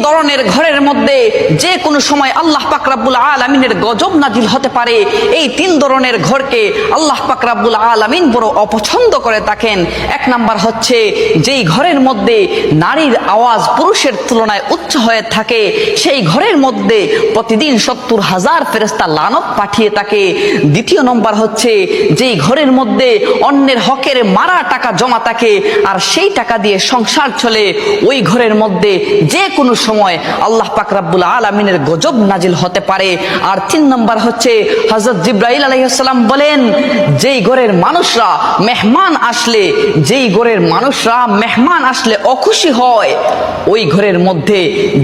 ধরনের ঘরের মধ্যে যে কোনো সময় আল্লাহ পাক রব্বুল আলামিনের গজব নাজিল হতে পারে। এই 3 ধরনের ঘরকে আল্লাহ পাক রব্বুল আলামিন বড় অপছন্দ করে থাকেন। এক নাম্বার হচ্ছে যেই ঘরের মধ্যে নারীর আওয়াজ পুরুষের তুলনায় উচ্চ হয়ে থাকে, সেই ঘরের মধ্যে প্রতিদিন 70,000 ফেরেশতা লানত পাঠিয়ে থাকে। দ্বিতীয় নম্বর হচ্ছে যেই ঘরের মধ্যে অন্যের হকের মারা টাকা জমা থাকে আর সেই টাকা দিয়ে সংসার চলে, ওই ঘরের মধ্যে যে কোনো সময় আল্লাহ পাক রব্বুল আলামিনের গজব নাজিল হতে পারে। আর 3 নম্বর হচ্ছে হযরত জিবরাইল আলাইহিস সালাম বলেন, যেই ঘরের মানুষরা মেহমান আসলে অখুশি হয়, ওই ঘরের মধ্যে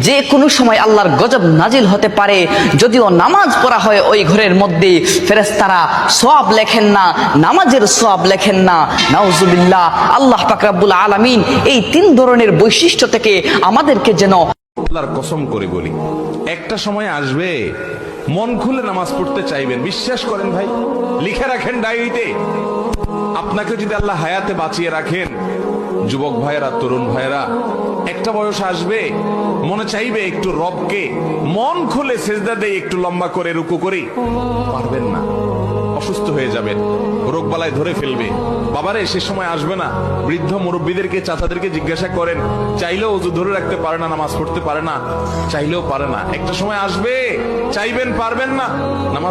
যে কোনো সময় আল্লাহর গজব নাজিল হতে পারে। যদিও নামাজ পড়া হয় ওই ঘরের মধ্যে, ফেরেশতারা সওয়াব লেখেন না, নামাজের সওয়াব লেখেন না। নাউজুবিল্লাহ। আল্লাহ পাক রব্বুল আলামিন এই 3 ধরনের বৈশিষ্ট্য থেকে আমাদেরকে যেন আল্লাহর কসম করে বলি, একটা সময় আসবে মন খুলে নামাজ পড়তে চাইবেন। বিশ্বাস করেন ভাই, লিখে রাখেন ডায়েরিতে। আপনাকে যদি আল্লাহ হায়াতে বাঁচিয়ে রাখেন, যুবক ভাইয়েরা, তরুণ ভাইয়েরা, একটা বয়স আসবে মনে চাইবে একটু রবকে মন খুলে সেজদা দেই, একটু লম্বা করে রুকু করি, পারবেন না, অসুস্থ হয়ে যাবেন, রোগবালায় ধরে ফেলবে। বাবারে, সে সময় আসবে না? বৃদ্ধ মুরব্বীদেরকে, চাচাদেরকে জিজ্ঞাসা করেন, চাইলেও ওযু ধরে রাখতে পারে না, নামাজ পড়তে পারে না, চাইলেও পারে না। একটা সময় আসবে চাইবেন, পারবেন না, নামাজ